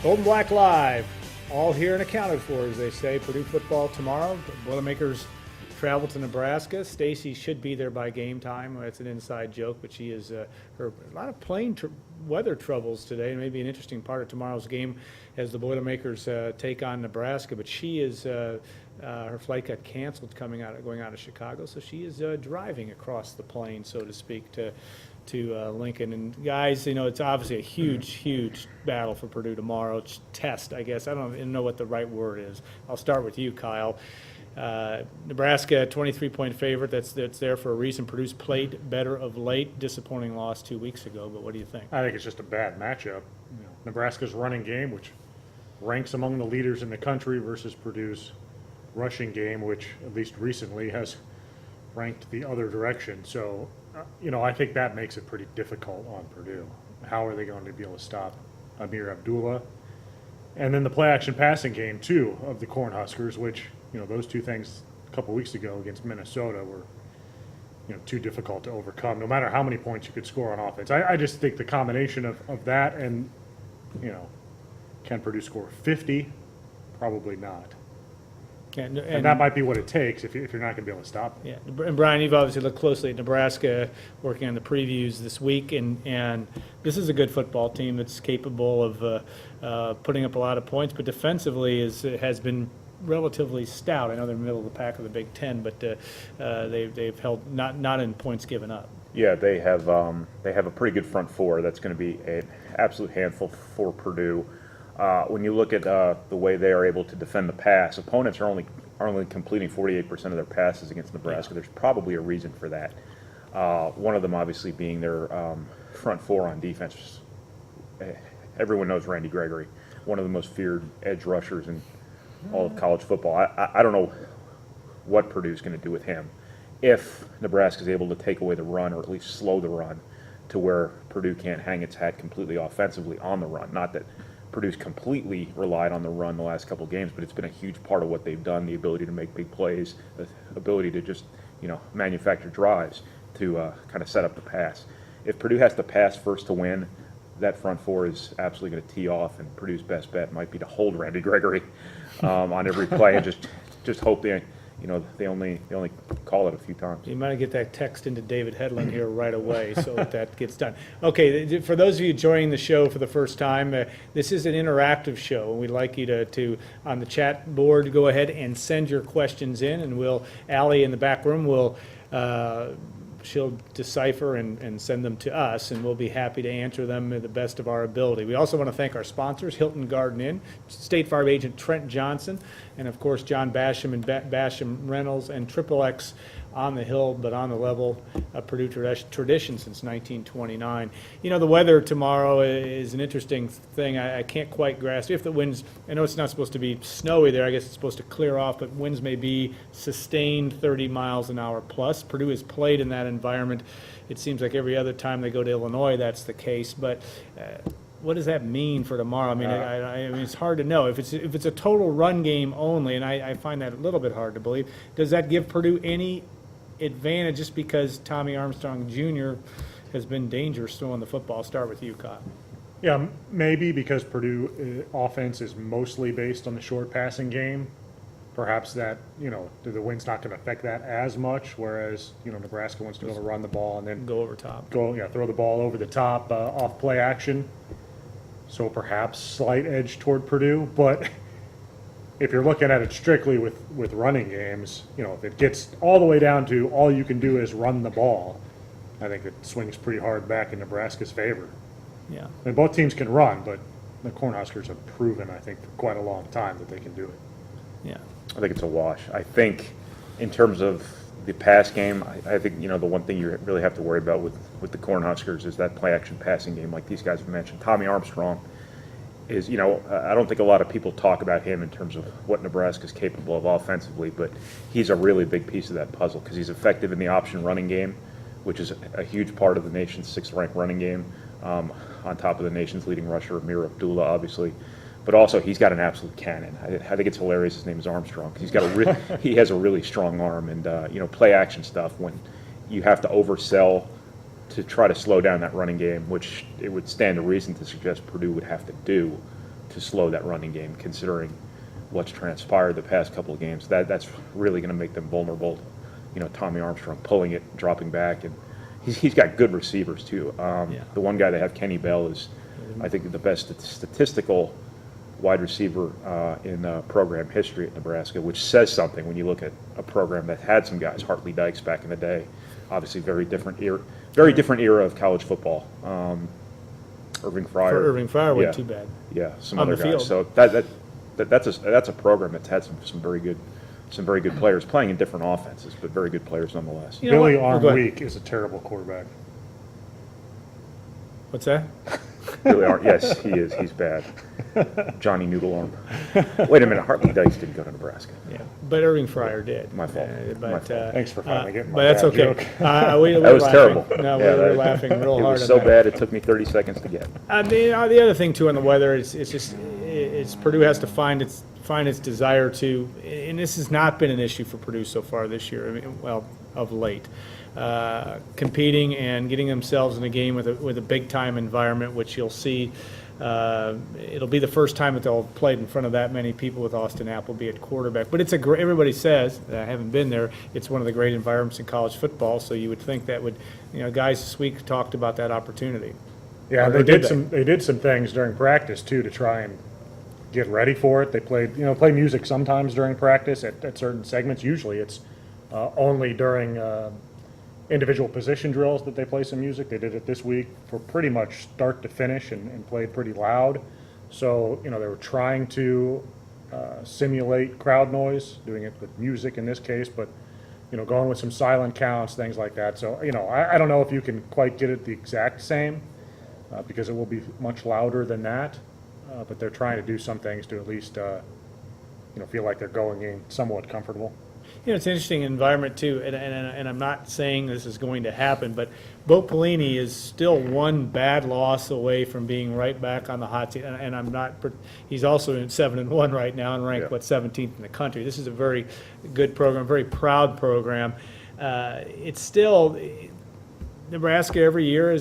Gold and Black Live, all here and accounted for, as they say. Purdue football tomorrow. The Boilermakers travel to Nebraska. Stacy should be there by game time. It's an inside joke, but she is a lot of plane weather troubles today. Maybe an interesting part of tomorrow's game as the Boilermakers take on Nebraska. But she is her flight got canceled going out of Chicago, so she is driving across the plain, so to speak, to Lincoln. And guys, it's obviously a huge battle for Purdue tomorrow. It's test, I guess. I don't even know what the right word is. I'll start with you, Kyle. Nebraska, 23-point favorite. That's there for a reason. Purdue's played better of late. Disappointing loss 2 weeks ago, but what do you think? I think it's just a bad matchup. Nebraska's running game, which ranks among the leaders in the country, versus Purdue's rushing game, which at least recently has ranked the other direction. So, I think that makes it pretty difficult on Purdue. How are they going to be able to stop Ameer Abdullah? And then the play-action passing game, too, of the Cornhuskers, which, those two things a couple weeks ago against Minnesota were, too difficult to overcome, no matter how many points you could score on offense. I just think the combination of that and, can Purdue score 50? Probably not. And that might be what it takes if you're not going to be able to stop it. Yeah, and Brian, you've obviously looked closely at Nebraska, working on the previews this week, and this is a good football team that's capable of putting up a lot of points, but defensively has been relatively stout. I know they're middle of the pack of the Big Ten, but they've held not in points given up. Yeah, they have a pretty good front four. That's going to be an absolute handful for Purdue. When you look at the way they are able to defend the pass, opponents are only completing 48% of their passes against Nebraska. There's probably a reason for that. One of them obviously being their front four on defense. Everyone knows Randy Gregory, one of the most feared edge rushers in all of college football. I don't know what Purdue's going to do with him if Nebraska is able to take away the run, or at least slow the run to where Purdue can't hang its hat completely offensively on the run. Not that Purdue's completely relied on the run the last couple of games, but it's been a huge part of what they've done, the ability to make big plays, the ability to just, manufacture drives to kind of set up the pass. If Purdue has to pass first to win, that front four is absolutely going to tee off, and Purdue's best bet might be to hold Randy Gregory on every play and just hope they only call it a few times. You might get that text into David Hedlund here right away so that gets done. Okay, for those of you joining the show for the first time, this is an interactive show, and we'd like you to on the chat board, go ahead and send your questions in, and Allie in the back room will she'll decipher and send them to us, and we'll be happy to answer them to the best of our ability. We also want to thank our sponsors, Hilton Garden Inn, State Farm agent Trent Johnson, and of course John Basham and Basham Reynolds, and Triple X on the hill but on the level, a Purdue tradition since 1929. The weather tomorrow is an interesting thing. I can't quite grasp if the winds, I know it's not supposed to be snowy there, I guess it's supposed to clear off, but winds may be sustained 30 miles an hour plus. Purdue has played in that environment. It seems like every other time they go to Illinois that's the case, but what does that mean for tomorrow? I mean, it's hard to know. If it's a total run game only, and I find that a little bit hard to believe, does that give Purdue any advantage just because Tommy Armstrong Jr. has been dangerous throwing the football? I'll start with you, Kyle. Yeah, maybe because Purdue offense is mostly based on the short passing game. Perhaps that, the wind's not going to affect that as much, whereas, Nebraska wants to be able to run the ball and then go over top. Throw the ball over the top off play action. So perhaps slight edge toward Purdue, but if you're looking at it strictly with running games, if it gets all the way down to all you can do is run the ball, I think it swings pretty hard back in Nebraska's favor. Yeah. And both teams can run, but the Cornhuskers have proven, I think, for quite a long time that they can do it. Yeah. I think it's a wash. I think in terms of the pass game, I think, the one thing you really have to worry about with the Cornhuskers is that play-action passing game, like these guys have mentioned. Tommy Armstrong is, I don't think a lot of people talk about him in terms of what Nebraska's capable of offensively, but he's a really big piece of that puzzle because he's effective in the option running game, which is a huge part of the nation's sixth-ranked running game, on top of the nation's leading rusher, Ameer Abdullah, obviously. But also, he's got an absolute cannon. I think it's hilarious his name is Armstrong because he has a really strong arm. And, play action stuff, when you have to oversell to try to slow down that running game, which it would stand to reason to suggest Purdue would have to do to slow that running game, considering what's transpired the past couple of games. That's really going to make them vulnerable. Tommy Armstrong pulling it, dropping back, and he's got good receivers too. The one guy they have, Kenny Bell, is I think the best statistical wide receiver in program history at Nebraska, which says something when you look at a program that had some guys, Hartley Dykes back in the day, obviously very different era of college football. Irving Fryer. For Irving Fryer, wasn't Yeah. too bad. Yeah, some On other the guys. field. So that's a program that's had some very good players playing in different offenses, but very good players nonetheless. You know Billy what? Oh, go ahead. Armweek is a terrible quarterback. What's that? Really are. Yes, he is. He's bad. Johnny Noodle Arm. Wait a minute. Hartley Dykes didn't go to Nebraska. Yeah, but Irving Fryer did. My fault. But, My fault. Thanks for finally getting my But that's bad okay. joke. We That was laughing. terrible. No, Yeah, we were that- laughing real It hard. was on so that. bad it took me 30 seconds to get. The other thing too on the weather is it's Purdue has to find its desire to, and this has not been an issue for Purdue so far this year. I mean, well, of late, competing and getting themselves in a game with a big time environment, which you'll see. It'll be the first time that they'll play in front of that many people with Austin Appleby at quarterback. But it's everybody says, I haven't been there, it's one of the great environments in college football. So you would think that would, guys this week talked about that opportunity. Yeah, Or they did did some things during practice too to try and get ready for it. They play music sometimes during practice at certain segments. Usually it's only during individual position drills that they play some music. They did it this week for pretty much start to finish and played pretty loud. So, they were trying to simulate crowd noise, doing it with music in this case, but, going with some silent counts, things like that. So, I don't know if you can quite get it the exact same because it will be much louder than that. But they're trying to do some things to at least, feel like they're going in somewhat comfortable. It's an interesting environment too, and I'm not saying this is going to happen, but Bo Pelini is still one bad loss away from being right back on the hot seat, and I'm not. He's also in 7-1 right now and ranked 17th in the country. This is a very good program, very proud program. It's still. Nebraska every year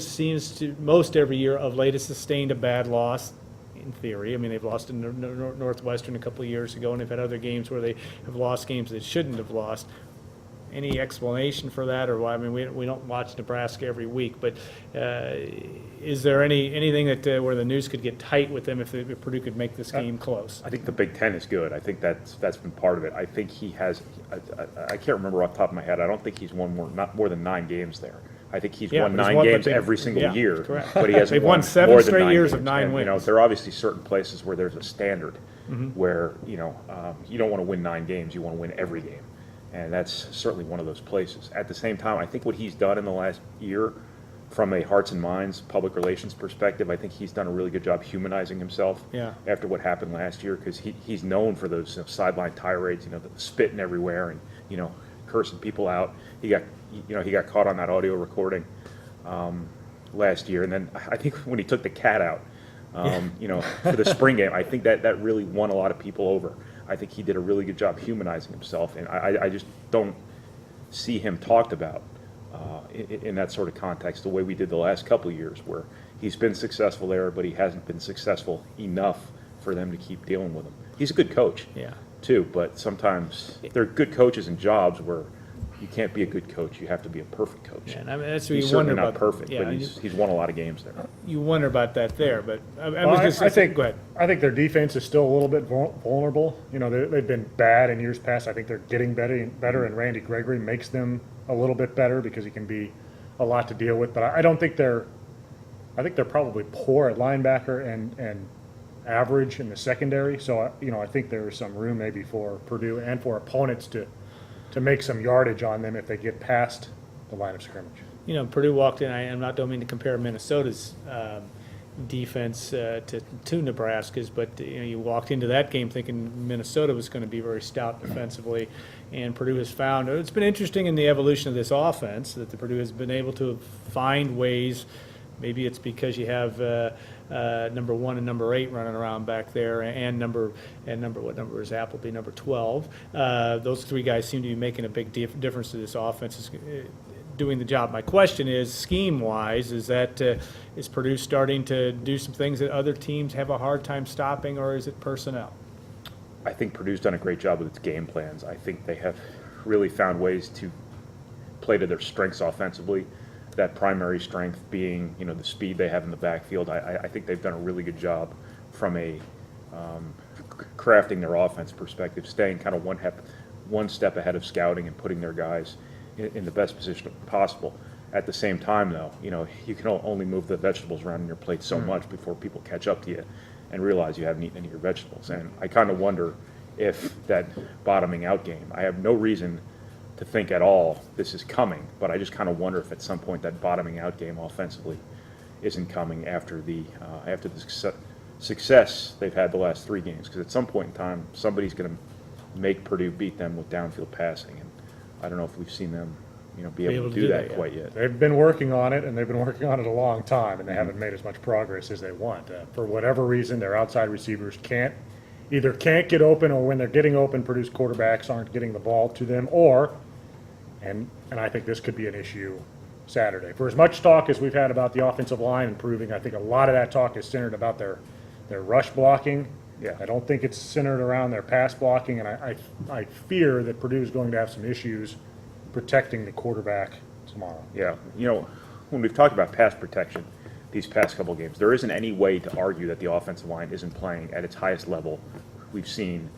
most every year of late has sustained a bad loss. In theory, I mean, they've lost in Northwestern a couple of years ago, and they've had other games where they have lost games they shouldn't have lost. Any explanation for that, or why? I mean, we don't watch Nebraska every week, but is there anything that where the news could get tight with them if Purdue could make this game close? I think the Big Ten is good. I think that's been part of it. I think he has. I can't remember off the top of my head. I don't think he's won not more than 9 games there. I think he's won but 9 games every single year, correct. but he hasn't They've won won 7 more than straight 9 years of games. 9 And, wins. there are obviously certain places where there's a standard where you don't want to win 9 games. You want to win every game, and that's certainly one of those places. At the same time, I think what he's done in the last year, from a hearts and minds public relations perspective, I think he's done a really good job humanizing himself. Yeah. After what happened last year, because he's known for those sideline tirades, the spitting everywhere and cursing people out. He got caught on that audio recording last year, and then I think when he took the cat out, for the spring game, I think that really won a lot of people over. I think he did a really good job humanizing himself, and I just don't see him talked about in that sort of context the way we did the last couple of years, where he's been successful there, but he hasn't been successful enough for them to keep dealing with him. He's a good coach, too, but sometimes there are good coaches in jobs where you can't be a good coach. You have to be a perfect coach. Yeah, and I mean, that's what He's you wonder certainly about. not perfect, Yeah, but he's won a lot of games there. you wonder about that there, but I Well, was I going to say, think go ahead. I think their defense is still a little bit vulnerable. They've been bad in years past. I think they're getting better, and Randy Gregory makes them a little bit better because he can be a lot to deal with. But I don't think they're. I think they're probably poor at linebacker and average in the secondary. So I think there's some room maybe for Purdue and for opponents to make some yardage on them if they get past the line of scrimmage. Purdue walked in. Don't mean to compare Minnesota's defense to Nebraska's, but you walked into that game thinking Minnesota was going to be very stout defensively, and Purdue has found it's been interesting in the evolution of this offense that the Purdue has been able to find ways. Maybe it's because you have number 1 and number 8 running around back there, and what number is Appleby? Number 12. Those 3 guys seem to be making a big difference to this offense. doing the job. My question is, scheme-wise, is Purdue starting to do some things that other teams have a hard time stopping, or is it personnel? I think Purdue's done a great job with its game plans. I think they have really found ways to play to their strengths offensively. That primary strength being, the speed they have in the backfield. I think they've done a really good job from a crafting their offense perspective, staying kind of one step ahead of scouting and putting their guys in the best position possible. At the same time, though, you can only move the vegetables around on your plate so much before people catch up to you and realize you haven't eaten any of your vegetables. And I kind of wonder if that bottoming out game, I have no reason to think at all this is coming, but I just kind of wonder if at some point that bottoming out game offensively isn't coming after the success they've had the last 3 games. Because at some point in time, somebody's going to make Purdue beat them with downfield passing, and I don't know if we've seen them, be able to do that yet. quite yet. They've been working on it, and they've been working on it a long time, and they haven't made as much progress as they want. For whatever reason, their outside receivers either can't get open, or when they're getting open, Purdue's quarterbacks aren't getting the ball to them, and I think this could be an issue Saturday. For as much talk as we've had about the offensive line improving, I think a lot of that talk is centered about their rush blocking. Yeah. I don't think it's centered around their pass blocking, and I fear that Purdue is going to have some issues protecting the quarterback tomorrow. Yeah, when we've talked about pass protection these past couple games, there isn't any way to argue that the offensive line isn't playing at its highest level we've seen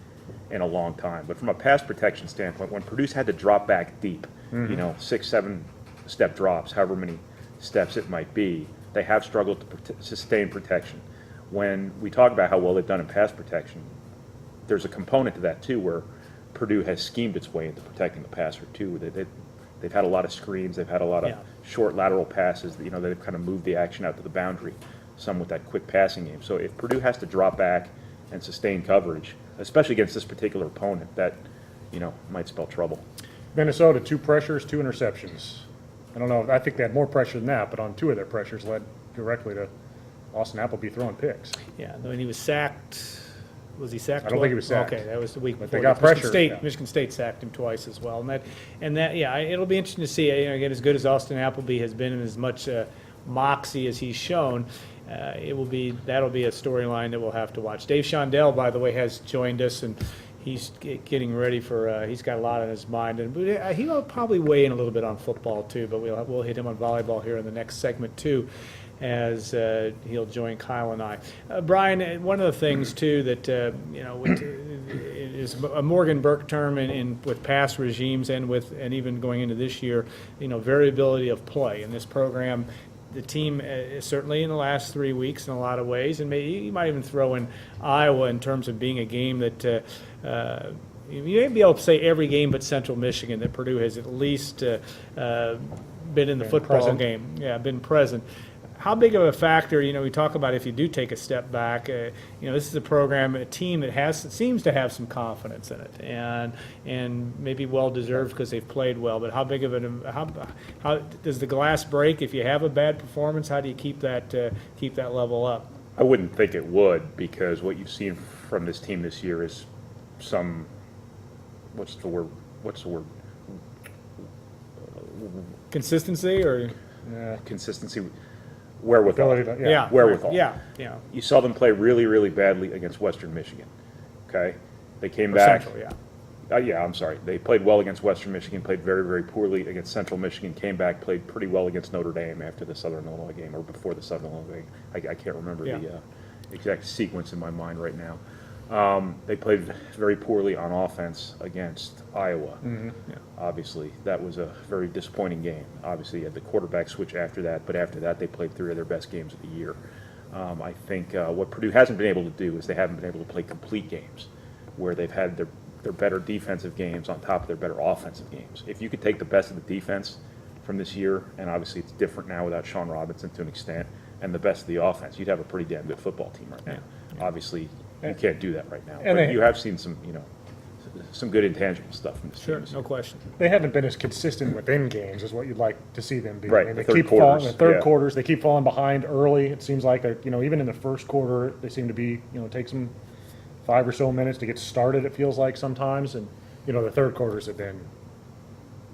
in a long time. But from a pass protection standpoint, when Purdue's had to drop back deep, 6, 7 step drops, however many steps it might be, they have struggled to sustain protection. When we talk about how well they've done in pass protection, there's a component to that too, where Purdue has schemed its way into protecting the passer too. They've had a lot of screens, they've had a lot of short lateral passes. They've kind of moved the action out to the boundary, some with that quick passing game. So if Purdue has to drop back and sustain coverage, especially against this particular opponent, that might spell trouble. Minnesota, 2 pressures, 2 interceptions. I don't know, I think they had more pressure than that, but on 2 of their pressures led directly to Austin Appleby throwing picks. Yeah, when he was sacked, was he sacked? I don't think he was sacked. Okay, that was the week But before. they got Michigan pressure, State, yeah. Michigan State sacked him twice as well, it'll be interesting to see. Again, as good as Austin Appleby has been, and as much moxie as he's shown, that'll be a storyline that we'll have to watch. Dave Shondell, by the way, has joined us, and he's getting ready for. He's got a lot on his mind, and he'll probably weigh in a little bit on football too. But we'll hit him on volleyball here in the next segment too, as he'll join Kyle and I. Brian, one of the things too that is a Morgan Burke term with past regimes and even going into this year, variability of play in this program. The team, certainly in the last 3 weeks in a lot of ways, and maybe you might even throw in Iowa in terms of being a game that you may be able to say every game but Central Michigan that Purdue has at least been in the football present. game. Yeah, been present. How big of a factor, we talk about if you do take a step back, this is a program, a team that seems to have some confidence in it, and maybe well-deserved because they've played well, but how big of how does the glass break if you have a bad performance? How do you keep that level up? I wouldn't think it would, because what you've seen from this team this year is some, what's the word? Consistency or? Consistency, wherewithal. Ability to- Yeah. Wherewithal. Yeah. You saw them play really, really badly against Western Michigan, okay? They came Or back. Central, yeah. I'm sorry. They played well against Western Michigan, played very, very poorly against Central Michigan, came back, played pretty well against Notre Dame after the Southern Illinois game, or before the Southern Illinois game. I can't remember Yeah. the exact sequence in my mind right now. They played very poorly on offense against Iowa. Yeah. Obviously, that was a very disappointing game. Obviously, you had the quarterback switch after that, but after that, they played 3 of their best games of the year. I think what Purdue hasn't been able to do is they haven't been able to play complete games, where they've had their better defensive games on top of their better offensive games. If you could take the best of the defense from this year, and obviously it's different now without Sean Robinson to an extent, and the best of the offense, you'd have a pretty damn good football team right now. Obviously, you can't do that right now, And but they- you have seen some good intangible stuff from this Sure, team this no year. question. They haven't been as consistent within games as what you'd like to see them be. Right, I mean, the they third keep falling, quarters, the third yeah. quarters, they keep falling behind early. It seems like they're, even in the first quarter, they seem to be, takes them 5 or so minutes to get started, it feels like sometimes. And, the third quarters have been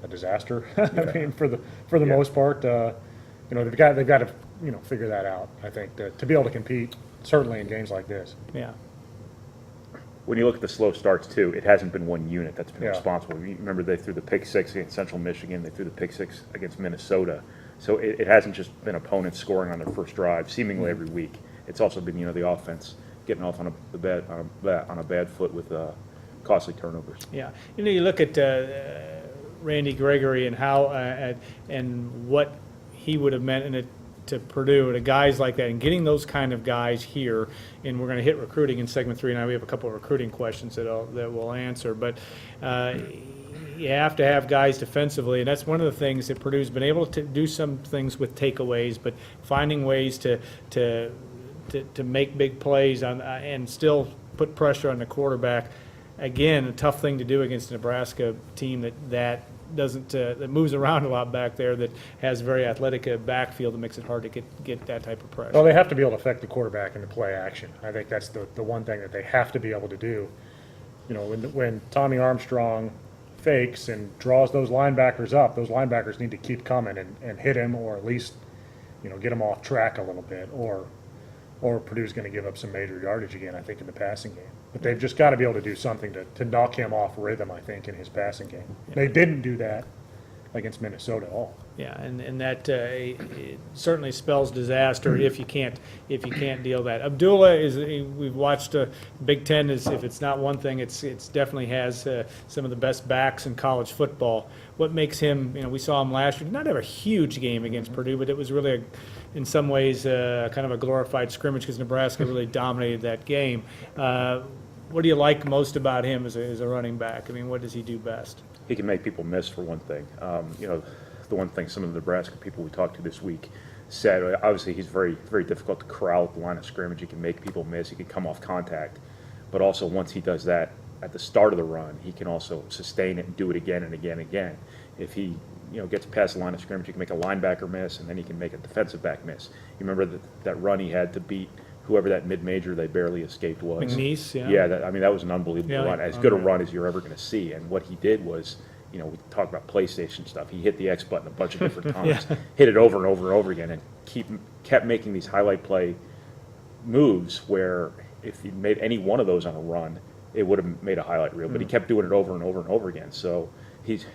a disaster. I mean, for the most part, they've got to figure that out. I think to be able to compete, certainly in games like this. Yeah. When you look at the slow starts too, it hasn't been one unit that's been Yeah. responsible. You remember they threw the pick six against Central Michigan, they threw the pick six against Minnesota. So it hasn't just been opponents scoring on their first drive, seemingly every week. It's also been the offense getting off on a bad foot with costly turnovers. Yeah, you look at Randy Gregory and how and what he would have meant in it to Purdue, to guys like that, and getting those kind of guys here. And we're going to hit recruiting in segment 3. Now we have a couple of recruiting questions that we'll answer, but. You have to have guys defensively, and that's one of the things that Purdue's been able to do some things with takeaways, but finding ways to make big plays on and still put pressure on the quarterback. Again, a tough thing to do against a Nebraska team that doesn't that moves around a lot back there, that has a very athletic backfield that makes it hard to get that type of pressure. Well, they have to be able to affect the quarterback in the play action. I think that's the one thing that they have to be able to do. When Tommy Armstrong fakes and draws those linebackers up, those linebackers need to keep coming and hit him, or at least, get him off track a little bit, or Purdue's going to give up some major yardage again, I think, in the passing game. But they've just got to be able to do something to knock him off rhythm, I think, in his passing game. They didn't do that against Minnesota at all. Yeah, and that it certainly spells disaster if you can't deal that. Abdullah we've watched Big Ten is, if it's not one thing, it's definitely has some of the best backs in college football. What makes him, we saw him last year, did not have a huge game against Purdue, but it was really in some ways kind of a glorified scrimmage because Nebraska really dominated that game. What do you like most about him as a running back? I mean, what does he do best? He can make people miss, for one thing. The one thing some of the Nebraska people we talked to this week said, obviously he's very, very difficult to corral at the line of scrimmage. He can make people miss. He can come off contact. But also once he does that at the start of the run, he can also sustain it and do it again and again and again. If he gets past the line of scrimmage, he can make a linebacker miss, and then he can make a defensive back miss. You remember that run he had to beat whoever that mid-major they barely escaped was. McNeese, yeah. Yeah, that was an unbelievable Yeah, run. As good a run as you're ever going to see. And what he did was, we talk about PlayStation stuff. He hit the X button a bunch of different times, hit it over and over and over again, and kept making these highlight play moves where if he made any one of those on a run, it would have made a highlight reel. But he kept doing it over and over and over again. So he's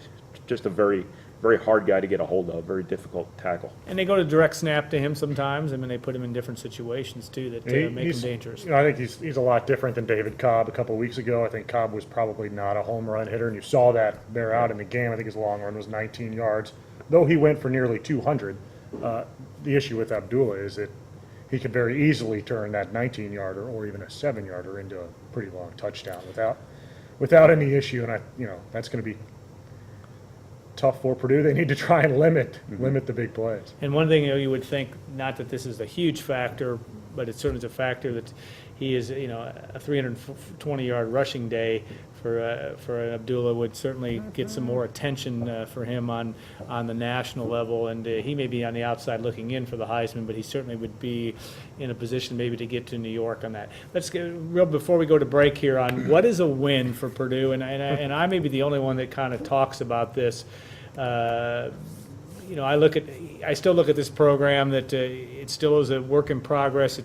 just a very, very hard guy to get a hold of, very difficult to tackle. And they go to direct snap to him sometimes. I mean, they put him in different situations, too, that make him dangerous. I think he's a lot different than David Cobb a couple of weeks ago. I think Cobb was probably not a home run hitter, and you saw that bear out in the game. I think his long run was 19 yards. Though he went for nearly 200, the issue with Abdullah is that he could very easily turn that 19-yarder or even a 7-yarder into a pretty long touchdown without any issue, and that's going to be tough for Purdue. They need to try and limit the big plays. And one thing you would think, not that this is a huge factor, but it certainly is a factor that he is, a 320-yard rushing day for Abdullah would certainly get some more attention for him on the national level. And he may be on the outside looking in for the Heisman, but he certainly would be in a position maybe to get to New York on that. Let's get real before we go to break here on what is a win for Purdue. And I may be the only one that kind of talks about this. I still look at this program that it still is a work in progress. I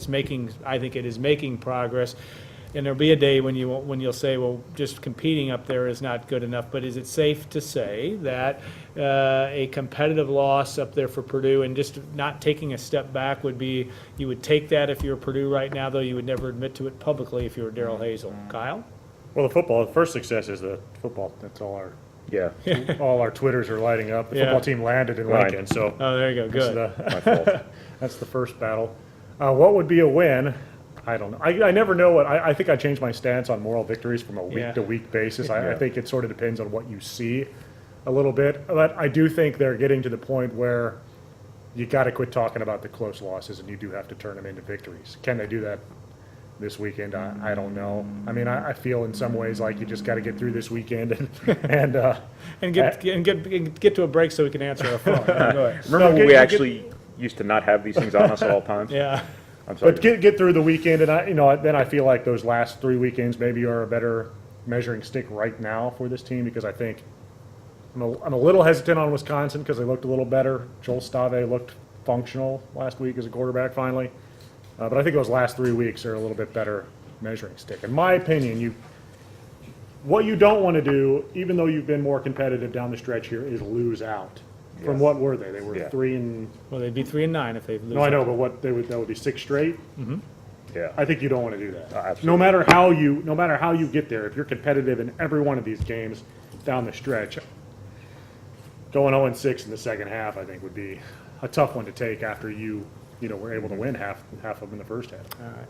think it is making progress. And there'll be a day when you'll say, well, just competing up there is not good enough. But is it safe to say that a competitive loss up there for Purdue and just not taking a step back would be, you would take that if you were Purdue right now, though you would never admit to it publicly if you were Darrell Hazel? Kyle? Well, the first success is the football. That's all all our Twitters are lighting up. The football team landed in Right. Lincoln, so Oh, there you go. Good. My fault. that's the first battle. What would be a win? I don't know. I never know what. I think I changed my stance on moral victories from a week-to-week basis. I think it sort of depends on what you see a little bit. But I do think they're getting to the point where you got to quit talking about the close losses, and you do have to turn them into victories. Can they do that this weekend? I don't know. I mean, I feel in some ways like you just got to get through this weekend And get to a break so we can answer our phone. Go ahead. Remember when we actually used to not have these things on us at all times? Yeah. I'm sorry. But get through the weekend, and then I feel like those last 3 weekends maybe are a better measuring stick right now for this team, because I think I'm a little hesitant on Wisconsin because they looked a little better. Joel Stave looked functional last week as a quarterback finally. But I think those last 3 weeks are a little bit better measuring stick. In my opinion, what you don't want to do, even though you've been more competitive down the stretch here, is lose out. From Yes. what were they? They were Yeah. 3 Well, they'd be 3-9 if they lose. No, I know, but that would be 6 straight. Yeah. I think you don't want to do that. Absolutely. No matter how you get there, if you're competitive in every one of these games down the stretch, going 0-6 in the second half, I think would be a tough one to take after you were able to win half of them in the first half. All right.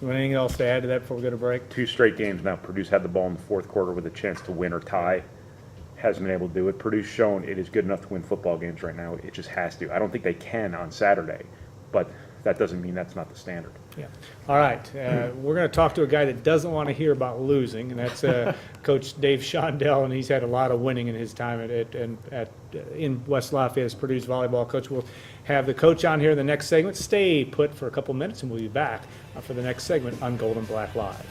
You want anything else to add to that before we go to break? 2 straight games now. Purdue's had the ball in the fourth quarter with a chance to win or tie. Hasn't been able to do it. Purdue's shown it is good enough to win football games right now. It just has to. I don't think they can on Saturday, but that doesn't mean that's not the standard. Yeah. All right. We're going to talk to a guy that doesn't want to hear about losing, and that's Coach Dave Shondell, and he's had a lot of winning in his time in West Lafayette as Purdue's volleyball coach. We'll have the coach on here in the next segment. Stay put for a couple minutes, and we'll be back for the next segment on Gold and Black Live.